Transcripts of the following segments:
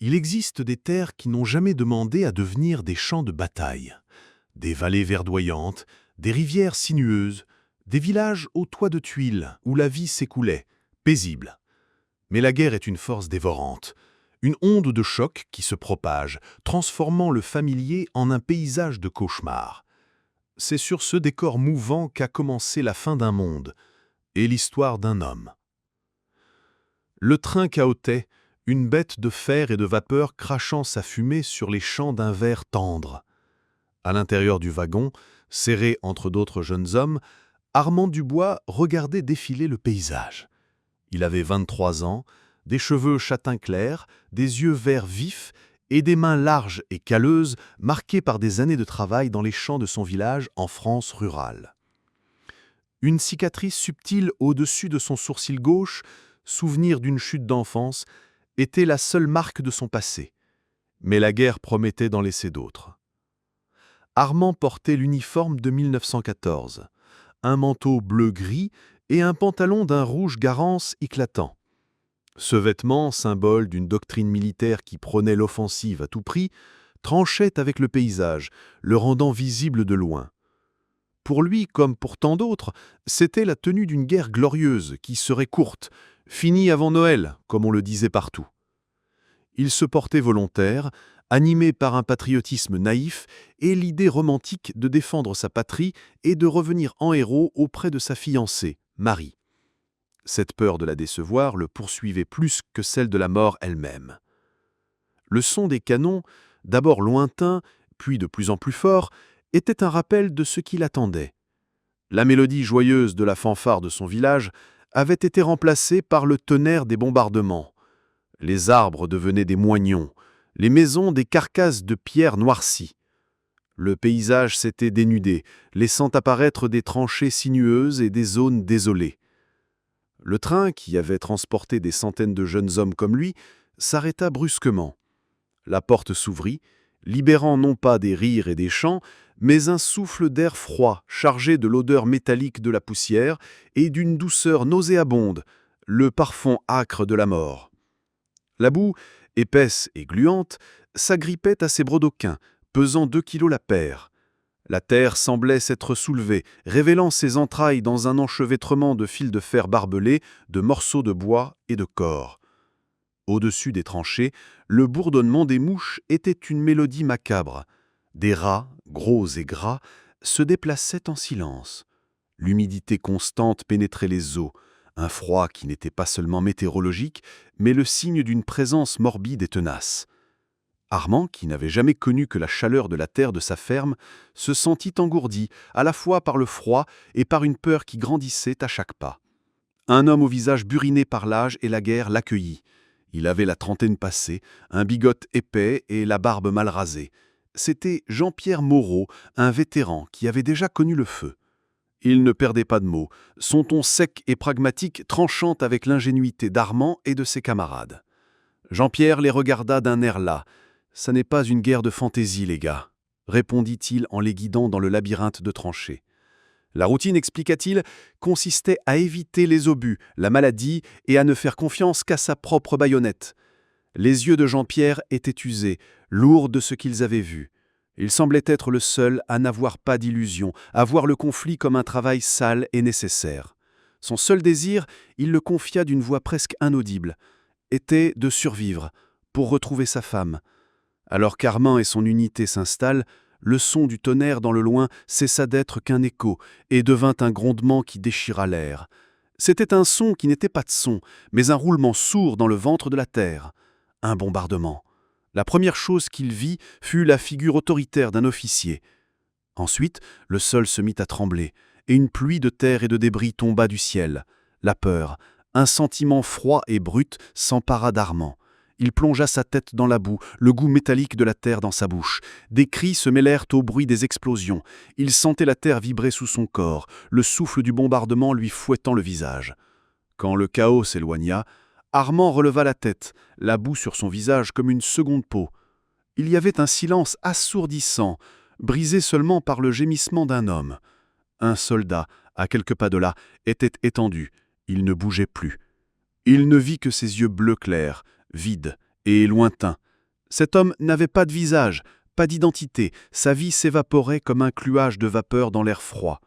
Il existe des terres qui n'ont jamais demandé à devenir des champs de bataille. Des vallées verdoyantes, des rivières sinueuses, des villages aux toits de tuiles où la vie s'écoulait, paisible. Mais la guerre est une force dévorante, une onde de choc qui se propage, transformant le familier en un paysage de cauchemar. C'est sur ce décor mouvant qu'a commencé la fin d'un monde et l'histoire d'un homme. Le train cahotait, une bête de fer et de vapeur crachant sa fumée sur les champs d'un vert tendre. À l'intérieur du wagon, serré entre d'autres jeunes hommes, Armand Dubois regardait défiler le paysage. Il avait 23 ans, des cheveux châtain clair, des yeux verts vifs et des mains larges et calleuses marquées par des années de travail dans les champs de son village en France rurale. Une cicatrice subtile au-dessus de son sourcil gauche, souvenir d'une chute d'enfance, était la seule marque de son passé. Mais la guerre promettait d'en laisser d'autres. Armand portait l'uniforme de 1914, un manteau bleu-gris et un pantalon d'un rouge garance éclatant. Ce vêtement, symbole d'une doctrine militaire qui prônait l'offensive à tout prix, tranchait avec le paysage, le rendant visible de loin. Pour lui, comme pour tant d'autres, c'était la tenue d'une guerre glorieuse qui serait courte, finie avant Noël, comme on le disait partout. Il se portait volontaire, animé par un patriotisme naïf et l'idée romantique de défendre sa patrie et de revenir en héros auprès de sa fiancée, Marie. Cette peur de la décevoir le poursuivait plus que celle de la mort elle-même. Le son des canons, d'abord lointain, puis de plus en plus fort, était un rappel de ce qui l'attendait. La mélodie joyeuse de la fanfare de son village avait été remplacée par le tonnerre des bombardements. Les arbres devenaient des moignons, les maisons des carcasses de pierre noircies. Le paysage s'était dénudé, laissant apparaître des tranchées sinueuses et des zones désolées. Le train, qui avait transporté des centaines de jeunes hommes comme lui, s'arrêta brusquement. La porte s'ouvrit, libérant non pas des rires et des chants, mais un souffle d'air froid chargé de l'odeur métallique de la poussière et d'une douceur nauséabonde, le parfum âcre de la mort. La boue, épaisse et gluante, s'agrippait à ses brodequins, pesant 2 kilos la paire. La terre semblait s'être soulevée, révélant ses entrailles dans un enchevêtrement de fils de fer barbelés, de morceaux de bois et de corps. Au-dessus des tranchées, le bourdonnement des mouches était une mélodie macabre. Des rats, gros et gras, se déplaçaient en silence. L'humidité constante pénétrait les os, un froid qui n'était pas seulement météorologique, mais le signe d'une présence morbide et tenace. Armand, qui n'avait jamais connu que la chaleur de la terre de sa ferme, se sentit engourdi, à la fois par le froid et par une peur qui grandissait à chaque pas. Un homme au visage buriné par l'âge et la guerre l'accueillit. Il avait la trentaine passée, un bigote épais et la barbe mal rasée. C'était Jean-Pierre Moreau, un vétéran qui avait déjà connu le feu. Il ne perdait pas de mots, son ton sec et pragmatique tranchant avec l'ingénuité d'Armand et de ses camarades. Jean-Pierre les regarda d'un air las. « Ça n'est pas une guerre de fantaisie, les gars », répondit-il en les guidant dans le labyrinthe de tranchées. La routine, expliqua-t-il, consistait à éviter les obus, la maladie et à ne faire confiance qu'à sa propre baïonnette. Les yeux de Jean-Pierre étaient usés, lourds de ce qu'ils avaient vu. Il semblait être le seul à n'avoir pas d'illusion, à voir le conflit comme un travail sale et nécessaire. Son seul désir, il le confia d'une voix presque inaudible, était de survivre, pour retrouver sa femme. Alors qu'Armand et son unité s'installent, le son du tonnerre dans le loin cessa d'être qu'un écho et devint un grondement qui déchira l'air. C'était un son qui n'était pas de son, mais un roulement sourd dans le ventre de la terre. Un bombardement. La première chose qu'il vit fut la figure autoritaire d'un officier. Ensuite, le sol se mit à trembler, et une pluie de terre et de débris tomba du ciel. La peur, un sentiment froid et brut s'empara d'Armand. Il plongea sa tête dans la boue, le goût métallique de la terre dans sa bouche. Des cris se mêlèrent au bruit des explosions. Il sentait la terre vibrer sous son corps, le souffle du bombardement lui fouettant le visage. Quand le chaos s'éloigna, Armand releva la tête, la boue sur son visage comme une seconde peau. Il y avait un silence assourdissant, brisé seulement par le gémissement d'un homme. Un soldat, à quelques pas de là, était étendu. Il ne bougeait plus. Il ne vit que ses yeux bleu clair, vides et lointains, Cet homme n'avait pas de visage, pas d'identité, sa vie s'évaporait comme un cluage de vapeur dans l'air froid.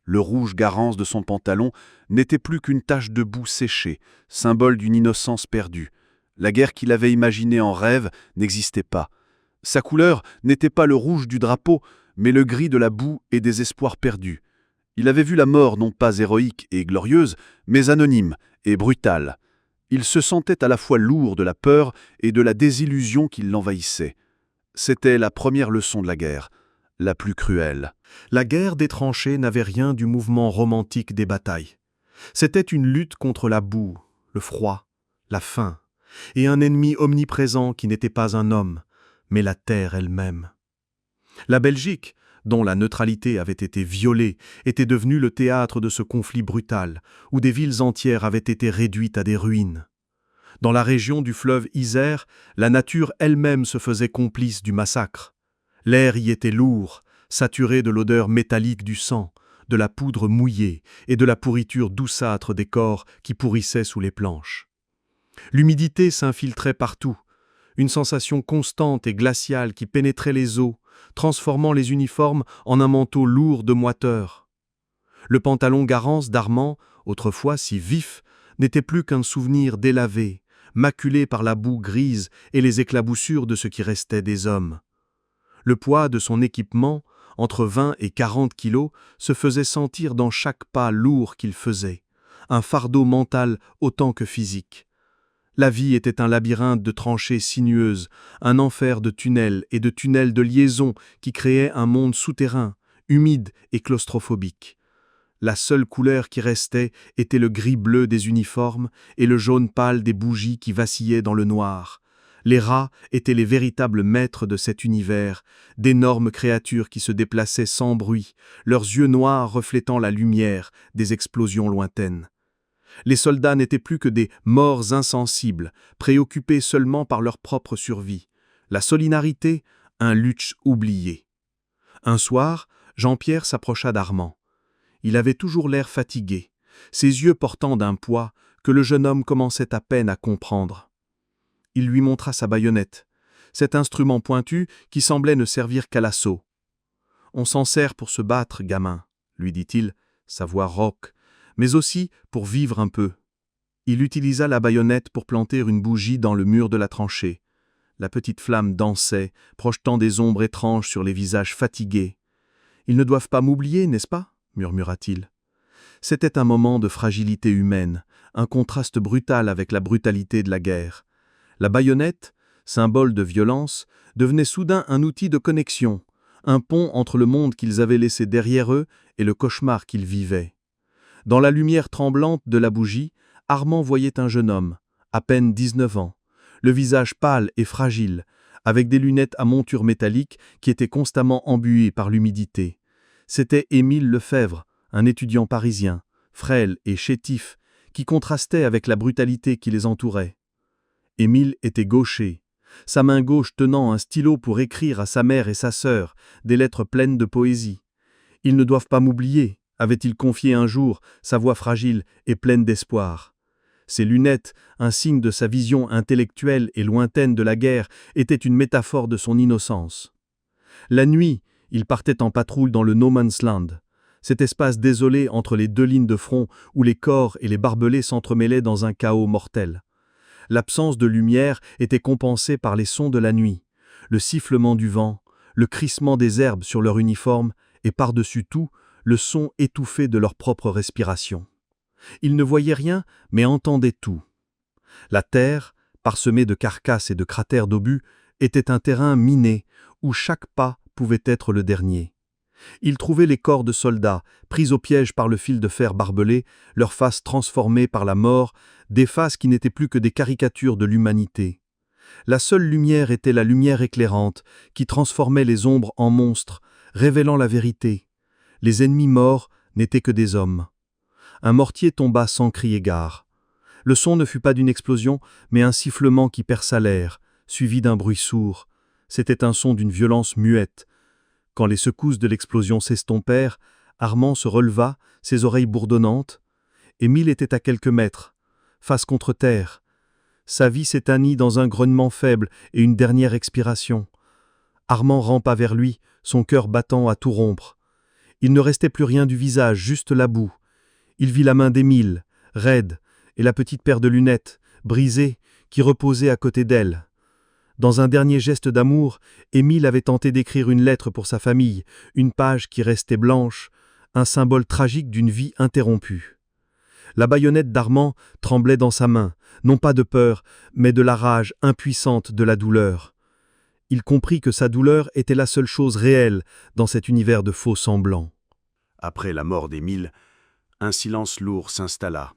Le rouge garance de son pantalon n'était plus qu'une tache de boue séchée, symbole d'une innocence perdue. La guerre qu'il avait imaginée en rêve n'existait pas. Sa couleur n'était pas le rouge du drapeau, mais le gris de la boue et des espoirs perdus. Il avait vu la mort non pas héroïque et glorieuse, mais anonyme et brutale. Il se sentait à la fois lourd de la peur et de la désillusion qui l'envahissait. C'était la première leçon de la guerre, la plus cruelle. La guerre des tranchées n'avait rien du mouvement romantique des batailles. C'était une lutte contre la boue, le froid, la faim, et un ennemi omniprésent qui n'était pas un homme, mais la terre elle-même. La Belgique, dont la neutralité avait été violée, était devenue le théâtre de ce conflit brutal, où des villes entières avaient été réduites à des ruines. Dans la région du fleuve Isère, la nature elle-même se faisait complice du massacre. L'air y était lourd, saturé de l'odeur métallique du sang, de la poudre mouillée et de la pourriture douceâtre des corps qui pourrissaient sous les planches. L'humidité s'infiltrait partout, une sensation constante et glaciale qui pénétrait les os, transformant les uniformes en un manteau lourd de moiteur. Le pantalon garance d'Armand, autrefois si vif, n'était plus qu'un souvenir délavé, maculé par la boue grise et les éclaboussures de ce qui restait des hommes. Le poids de son équipement, entre 20 et 40 kilos, se faisait sentir dans chaque pas lourd qu'il faisait, un fardeau mental autant que physique. La vie était un labyrinthe de tranchées sinueuses, un enfer de tunnels et de tunnels de liaison qui créaient un monde souterrain, humide et claustrophobique. La seule couleur qui restait était le gris-bleu des uniformes et le jaune pâle des bougies qui vacillaient dans le noir. Les rats étaient les véritables maîtres de cet univers, d'énormes créatures qui se déplaçaient sans bruit, leurs yeux noirs reflétant la lumière des explosions lointaines. Les soldats n'étaient plus que des morts insensibles, préoccupés seulement par leur propre survie. La solidarité, un luxe oublié. Un soir, Jean-Pierre s'approcha d'Armand. Il avait toujours l'air fatigué, ses yeux portant d'un poids que le jeune homme commençait à peine à comprendre. Il lui montra sa baïonnette, cet instrument pointu qui semblait ne servir qu'à l'assaut. « On s'en sert pour se battre, gamin, » lui dit-il, sa voix rauque, mais aussi pour vivre un peu. Il utilisa la baïonnette pour planter une bougie dans le mur de la tranchée. La petite flamme dansait, projetant des ombres étranges sur les visages fatigués. « Ils ne doivent pas m'oublier, n'est-ce pas ?» murmura-t-il. C'était un moment de fragilité humaine, un contraste brutal avec la brutalité de la guerre. La baïonnette, symbole de violence, devenait soudain un outil de connexion, un pont entre le monde qu'ils avaient laissé derrière eux et le cauchemar qu'ils vivaient. Dans la lumière tremblante de la bougie, Armand voyait un jeune homme, à peine 19 ans, le visage pâle et fragile, avec des lunettes à monture métallique qui étaient constamment embuées par l'humidité. C'était Émile Lefebvre, un étudiant parisien, frêle et chétif, qui contrastait avec la brutalité qui les entourait. Émile était gaucher, sa main gauche tenant un stylo pour écrire à sa mère et sa sœur des lettres pleines de poésie. « Ils ne doivent pas m'oublier », avait-il confié un jour, sa voix fragile et pleine d'espoir. Ses lunettes, un signe de sa vision intellectuelle et lointaine de la guerre, étaient une métaphore de son innocence. La nuit, il partait en patrouille dans le No Man's Land, cet espace désolé entre les deux lignes de front où les corps et les barbelés s'entremêlaient dans un chaos mortel. L'absence de lumière était compensée par les sons de la nuit, le sifflement du vent, le crissement des herbes sur leur uniforme et par-dessus tout, le son étouffé de leur propre respiration. Ils ne voyaient rien, mais entendaient tout. La terre, parsemée de carcasses et de cratères d'obus, était un terrain miné où chaque pas pouvait être le dernier. Ils trouvaient les corps de soldats, pris au piège par le fil de fer barbelé, leurs faces transformées par la mort, des faces qui n'étaient plus que des caricatures de l'humanité. La seule lumière était la lumière éclairante, qui transformait les ombres en monstres, révélant la vérité. Les ennemis morts n'étaient que des hommes. Un mortier tomba sans crier gare. Le son ne fut pas d'une explosion, mais un sifflement qui perça l'air, suivi d'un bruit sourd. C'était un son d'une violence muette. Quand les secousses de l'explosion s'estompèrent, Armand se releva, ses oreilles bourdonnantes. Émile était à quelques mètres, face contre terre. Sa vie s'éteignit dans un grognement faible et une dernière expiration. Armand rampa vers lui, son cœur battant à tout rompre. Il ne restait plus rien du visage, juste la boue. Il vit la main d'Émile, raide, et la petite paire de lunettes, brisée, qui reposait à côté d'elle. Dans un dernier geste d'amour, Émile avait tenté d'écrire une lettre pour sa famille, une page qui restait blanche, un symbole tragique d'une vie interrompue. La baïonnette d'Armand tremblait dans sa main, non pas de peur, mais de la rage impuissante de la douleur. Il comprit que sa douleur était la seule chose réelle dans cet univers de faux semblants. Après la mort d'Émile, un silence lourd s'installa,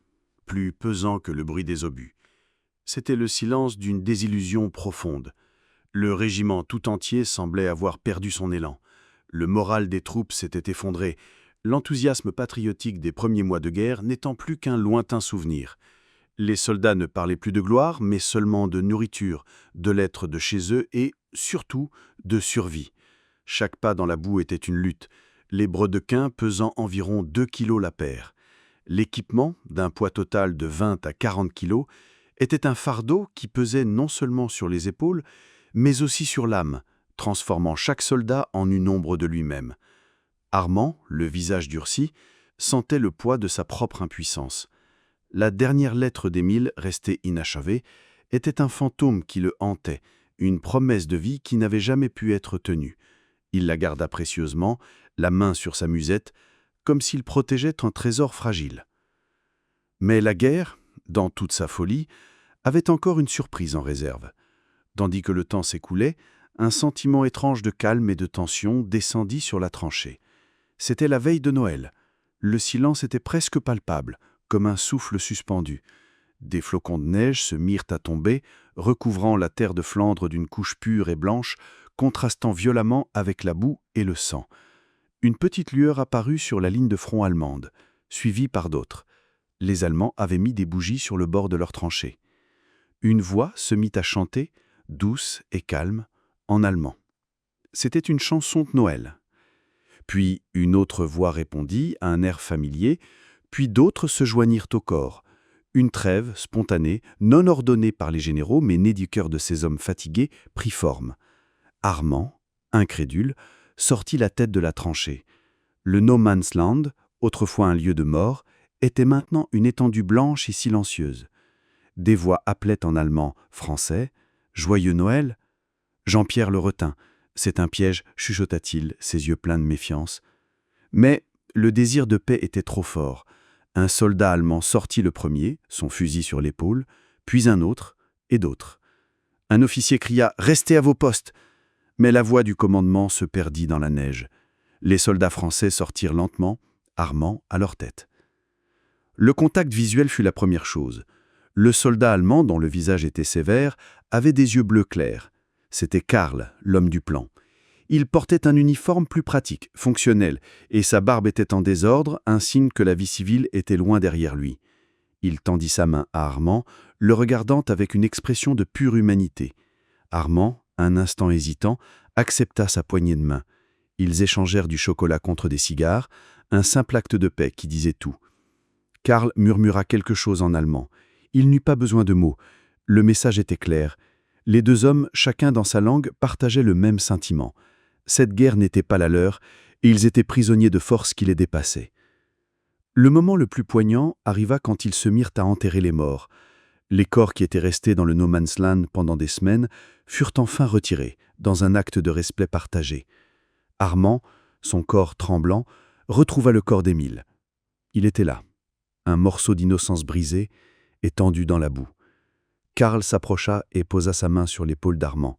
plus pesant que le bruit des obus. C'était le silence d'une désillusion profonde. Le régiment tout entier semblait avoir perdu son élan. Le moral des troupes s'était effondré, l'enthousiasme patriotique des premiers mois de guerre n'étant plus qu'un lointain souvenir. Les soldats ne parlaient plus de gloire, mais seulement de nourriture, de lettres de chez eux et, surtout, de survie. Chaque pas dans la boue était une lutte, les brodequins pesant environ 2 kilos la paire. L'équipement, d'un poids total de 20 à 40 kilos, était un fardeau qui pesait non seulement sur les épaules, mais aussi sur l'âme, transformant chaque soldat en une ombre de lui-même. Armand, le visage durci, sentait le poids de sa propre impuissance. La dernière lettre d'Émile, restée inachevée, était un fantôme qui le hantait, une promesse de vie qui n'avait jamais pu être tenue. Il la garda précieusement, la main sur sa musette, comme s'il protégeait un trésor fragile. Mais la guerre, dans toute sa folie, avait encore une surprise en réserve. Tandis que le temps s'écoulait, un sentiment étrange de calme et de tension descendit sur la tranchée. C'était la veille de Noël. Le silence était presque palpable, comme un souffle suspendu. Des flocons de neige se mirent à tomber, recouvrant la terre de Flandre d'une couche pure et blanche, contrastant violemment avec la boue et le sang. Une petite lueur apparut sur la ligne de front allemande, suivie par d'autres. Les Allemands avaient mis des bougies sur le bord de leurs tranchées. Une voix se mit à chanter, douce et calme, en allemand. C'était une chanson de Noël. Puis une autre voix répondit à un air familier, puis d'autres se joignirent au corps. Une trêve, spontanée, non ordonnée par les généraux, mais née du cœur de ces hommes fatigués, prit forme. Armand, incrédule, sortit la tête de la tranchée. Le No Man's Land, autrefois un lieu de mort, était maintenant une étendue blanche et silencieuse. Des voix appelaient en allemand français « Joyeux Noël !» Jean-Pierre le retint. « C'est un piège » chuchota-t-il, ses yeux pleins de méfiance. Mais le désir de paix était trop fort. Un soldat allemand sortit le premier, son fusil sur l'épaule, puis un autre, et d'autres. Un officier cria « Restez à vos postes !» Mais la voix du commandement se perdit dans la neige. Les soldats français sortirent lentement, Armand à leur tête. Le contact visuel fut la première chose. Le soldat allemand, dont le visage était sévère, avait des yeux bleus clairs. C'était Karl, l'homme du plan. Il portait un uniforme plus pratique, fonctionnel, et sa barbe était en désordre, un signe que la vie civile était loin derrière lui. Il tendit sa main à Armand, le regardant avec une expression de pure humanité. Armand, un instant hésitant, accepta sa poignée de main. Ils échangèrent du chocolat contre des cigares, un simple acte de paix qui disait tout. Karl murmura quelque chose en allemand. Il n'eut pas besoin de mots. Le message était clair. Les deux hommes, chacun dans sa langue, partageaient le même sentiment. Cette guerre n'était pas la leur, et ils étaient prisonniers de forces qui les dépassaient. Le moment le plus poignant arriva quand ils se mirent à enterrer les morts. Les corps qui étaient restés dans le No Man's Land pendant des semaines furent enfin retirés, dans un acte de respect partagé. Armand, son corps tremblant, retrouva le corps d'Émile. Il était là, un morceau d'innocence brisé, étendu dans la boue. Karl s'approcha et posa sa main sur l'épaule d'Armand.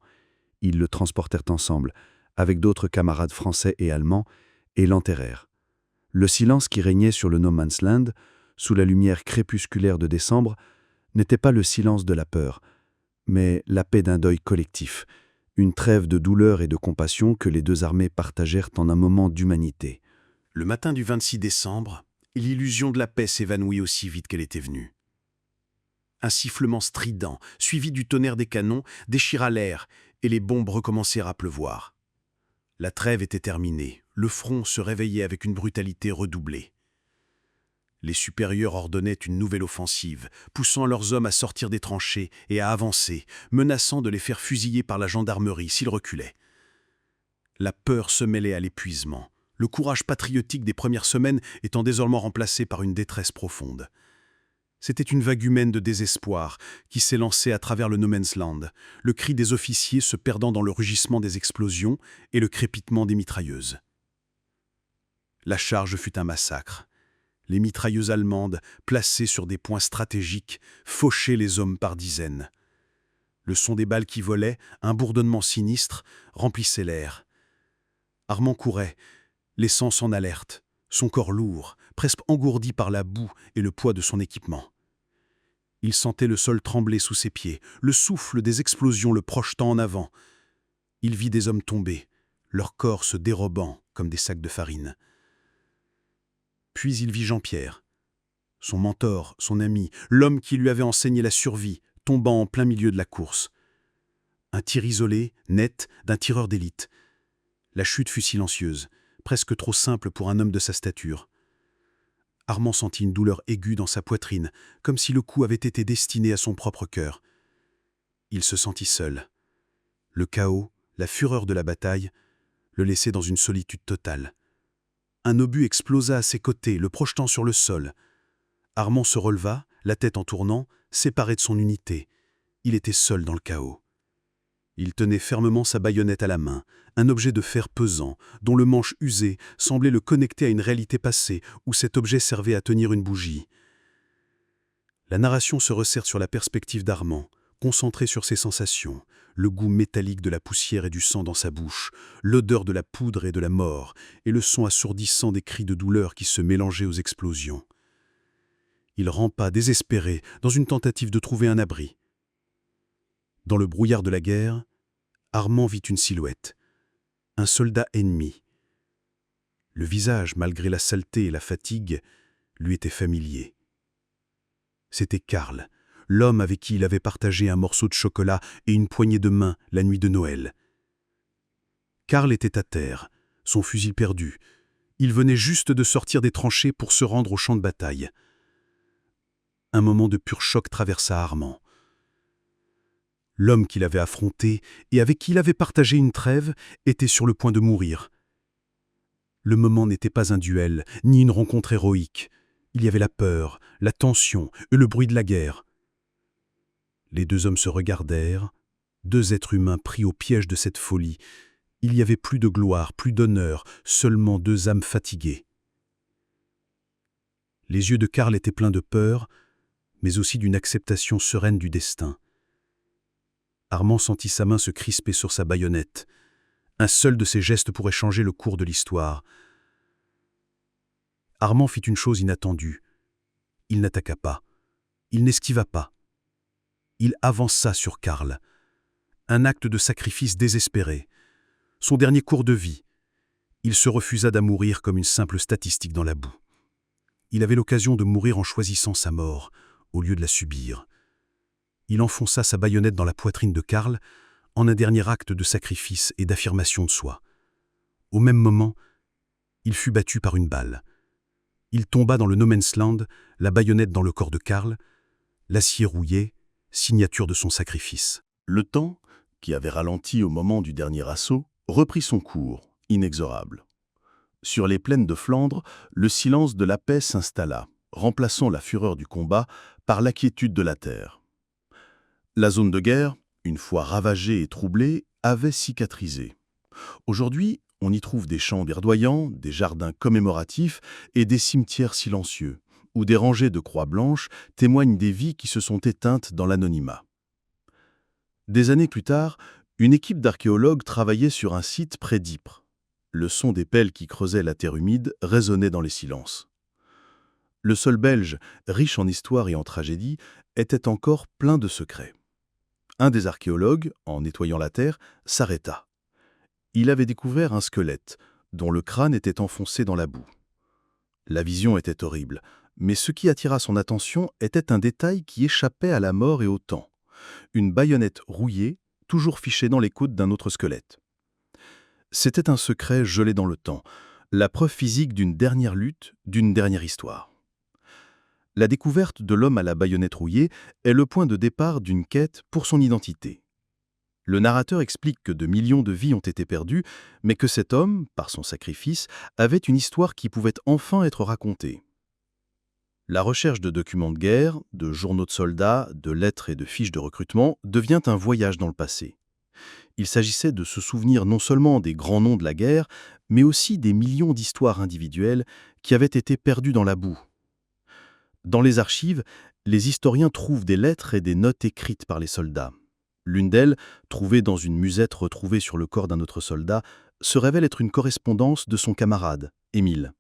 Ils le transportèrent ensemble, avec d'autres camarades français et allemands, et l'enterrèrent. Le silence qui régnait sur le No Man's Land, sous la lumière crépusculaire de décembre, n'était pas le silence de la peur, mais la paix d'un deuil collectif, une trêve de douleur et de compassion que les deux armées partagèrent en un moment d'humanité. Le matin du 26 décembre, l'illusion de la paix s'évanouit aussi vite qu'elle était venue. Un sifflement strident, suivi du tonnerre des canons, déchira l'air et les bombes recommencèrent à pleuvoir. La trêve était terminée, le front se réveillait avec une brutalité redoublée. Les supérieurs ordonnaient une nouvelle offensive, poussant leurs hommes à sortir des tranchées et à avancer, menaçant de les faire fusiller par la gendarmerie s'ils reculaient. La peur se mêlait à l'épuisement, le courage patriotique des premières semaines étant désormais remplacé par une détresse profonde. C'était une vague humaine de désespoir qui s'élançait à travers le no man's land, le cri des officiers se perdant dans le rugissement des explosions et le crépitement des mitrailleuses. La charge fut un massacre. Les mitrailleuses allemandes, placées sur des points stratégiques, fauchaient les hommes par dizaines. Le son des balles qui volaient, un bourdonnement sinistre, remplissait l'air. Armand courait, l'essence en alerte, son corps lourd, presque engourdi par la boue et le poids de son équipement. Il sentait le sol trembler sous ses pieds, le souffle des explosions le projetant en avant. Il vit des hommes tomber, leurs corps se dérobant comme des sacs de farine. Puis il vit Jean-Pierre, son mentor, son ami, l'homme qui lui avait enseigné la survie, tombant en plein milieu de la course. Un tir isolé, net, d'un tireur d'élite. La chute fut silencieuse, presque trop simple pour un homme de sa stature. Armand sentit une douleur aiguë dans sa poitrine, comme si le coup avait été destiné à son propre cœur. Il se sentit seul. Le chaos, la fureur de la bataille, le laissaient dans une solitude totale. Un obus explosa à ses côtés, le projetant sur le sol. Armand se releva, la tête en tournant, séparé de son unité. Il était seul dans le chaos. Il tenait fermement sa baïonnette à la main, un objet de fer pesant, dont le manche usé semblait le connecter à une réalité passée où cet objet servait à tenir une bougie. La narration se resserre sur la perspective d'Armand, concentrée sur ses sensations, le goût métallique de la poussière et du sang dans sa bouche, l'odeur de la poudre et de la mort, et le son assourdissant des cris de douleur qui se mélangeaient aux explosions. Il rampa désespéré dans une tentative de trouver un abri. Dans le brouillard de la guerre, Armand vit une silhouette, un soldat ennemi. Le visage, malgré la saleté et la fatigue, lui était familier. C'était Karl, l'homme avec qui il avait partagé un morceau de chocolat et une poignée de main la nuit de Noël. Karl était à terre, son fusil perdu. Il venait juste de sortir des tranchées pour se rendre au champ de bataille. Un moment de pur choc traversa Armand. L'homme qu'il avait affronté et avec qui il avait partagé une trêve était sur le point de mourir. Le moment n'était pas un duel, ni une rencontre héroïque. Il y avait la peur, la tension et le bruit de la guerre. Les deux hommes se regardèrent, deux êtres humains pris au piège de cette folie. Il y avait plus de gloire, plus d'honneur, seulement deux âmes fatiguées. Les yeux de Karl étaient pleins de peur, mais aussi d'une acceptation sereine du destin. Armand sentit sa main se crisper sur sa baïonnette. Un seul de ses gestes pourrait changer le cours de l'histoire. Armand fit une chose inattendue. Il n'attaqua pas. Il n'esquiva pas. Il avança sur Karl. Un acte de sacrifice désespéré. Son dernier cours de vie. Il se refusa d'à mourir comme une simple statistique dans la boue. Il avait l'occasion de mourir en choisissant sa mort, au lieu de la subir. Il enfonça sa baïonnette dans la poitrine de Karl en un dernier acte de sacrifice et d'affirmation de soi. Au même moment, il fut battu par une balle. Il tomba dans le no man's land, la baïonnette dans le corps de Karl, l'acier rouillé, signature de son sacrifice. Le temps, qui avait ralenti au moment du dernier assaut, reprit son cours, inexorable. Sur les plaines de Flandre, le silence de la paix s'installa, remplaçant la fureur du combat par la quiétude de la terre. La zone de guerre, une fois ravagée et troublée, avait cicatrisé. Aujourd'hui, on y trouve des champs verdoyants, des jardins commémoratifs et des cimetières silencieux, où des rangées de croix blanches témoignent des vies qui se sont éteintes dans l'anonymat. Des années plus tard, une équipe d'archéologues travaillait sur un site près d'Ypres. Le son des pelles qui creusaient la terre humide résonnait dans les silences. Le sol belge, riche en histoire et en tragédie, était encore plein de secrets. Un des archéologues, en nettoyant la terre, s'arrêta. Il avait découvert un squelette, dont le crâne était enfoncé dans la boue. La vision était horrible, mais ce qui attira son attention était un détail qui échappait à la mort et au temps. Une baïonnette rouillée, toujours fichée dans les côtes d'un autre squelette. C'était un secret gelé dans le temps, la preuve physique d'une dernière lutte, d'une dernière histoire. La découverte de l'homme à la baïonnette rouillée est le point de départ d'une quête pour son identité. Le narrateur explique que de millions de vies ont été perdues, mais que cet homme, par son sacrifice, avait une histoire qui pouvait enfin être racontée. La recherche de documents de guerre, de journaux de soldats, de lettres et de fiches de recrutement devient un voyage dans le passé. Il s'agissait de se souvenir non seulement des grands noms de la guerre, mais aussi des millions d'histoires individuelles qui avaient été perdues dans la boue. Dans les archives, les historiens trouvent des lettres et des notes écrites par les soldats. L'une d'elles, trouvée dans une musette retrouvée sur le corps d'un autre soldat, se révèle être une correspondance de son camarade, Émile.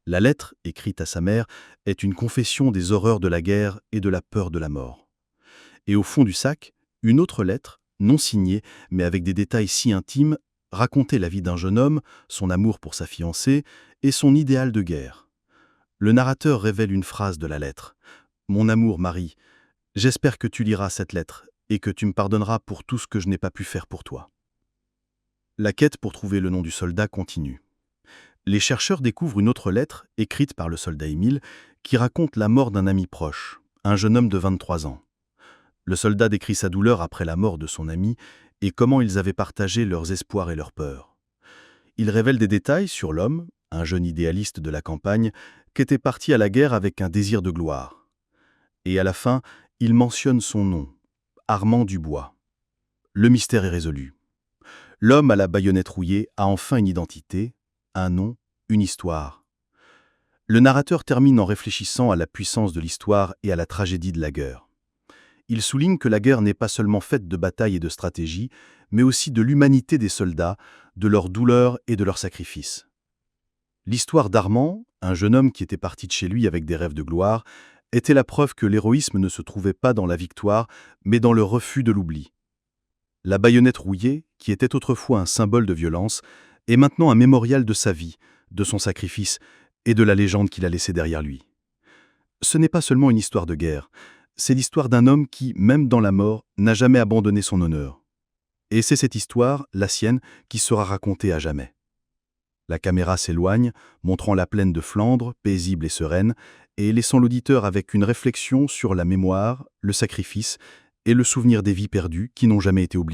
La lettre, écrite à sa mère, est une confession des horreurs de la guerre et de la peur de la mort. Et au fond du sac, une autre lettre, non signée, mais avec des détails si intimes, racontait la vie d'un jeune homme, son amour pour sa fiancée et son idéal de guerre. Le narrateur révèle une phrase de la lettre. « Mon amour, Marie, j'espère que tu liras cette lettre et que tu me pardonneras pour tout ce que je n'ai pas pu faire pour toi. » La quête pour trouver le nom du soldat continue. Les chercheurs découvrent une autre lettre, écrite par le soldat Émile, qui raconte la mort d'un ami proche, un jeune homme de 23 ans. Le soldat décrit sa douleur après la mort de son ami et comment ils avaient partagé leurs espoirs et leurs peurs. Il révèle des détails sur l'homme, un jeune idéaliste de la campagne, qui était parti à la guerre avec un désir de gloire. Et à la fin, il mentionne son nom, Armand Dubois. Le mystère est résolu. L'homme à la baïonnette rouillée a enfin une identité, un nom, une histoire. Le narrateur termine en réfléchissant à la puissance de l'histoire et à la tragédie de la guerre. Il souligne que la guerre n'est pas seulement faite de batailles et de stratégies, mais aussi de l'humanité des soldats, de leur douleur et de leurs sacrifices. L'histoire d'Armand, un jeune homme qui était parti de chez lui avec des rêves de gloire, était la preuve que l'héroïsme ne se trouvait pas dans la victoire, mais dans le refus de l'oubli. La baïonnette rouillée, qui était autrefois un symbole de violence, est maintenant un mémorial de sa vie, de son sacrifice et de la légende qu'il a laissée derrière lui. Ce n'est pas seulement une histoire de guerre, c'est l'histoire d'un homme qui, même dans la mort, n'a jamais abandonné son honneur. Et c'est cette histoire, la sienne, qui sera racontée à jamais. La caméra s'éloigne, montrant la plaine de Flandre, paisible et sereine, et laissant l'auditeur avec une réflexion sur la mémoire, le sacrifice et le souvenir des vies perdues qui n'ont jamais été oubliées.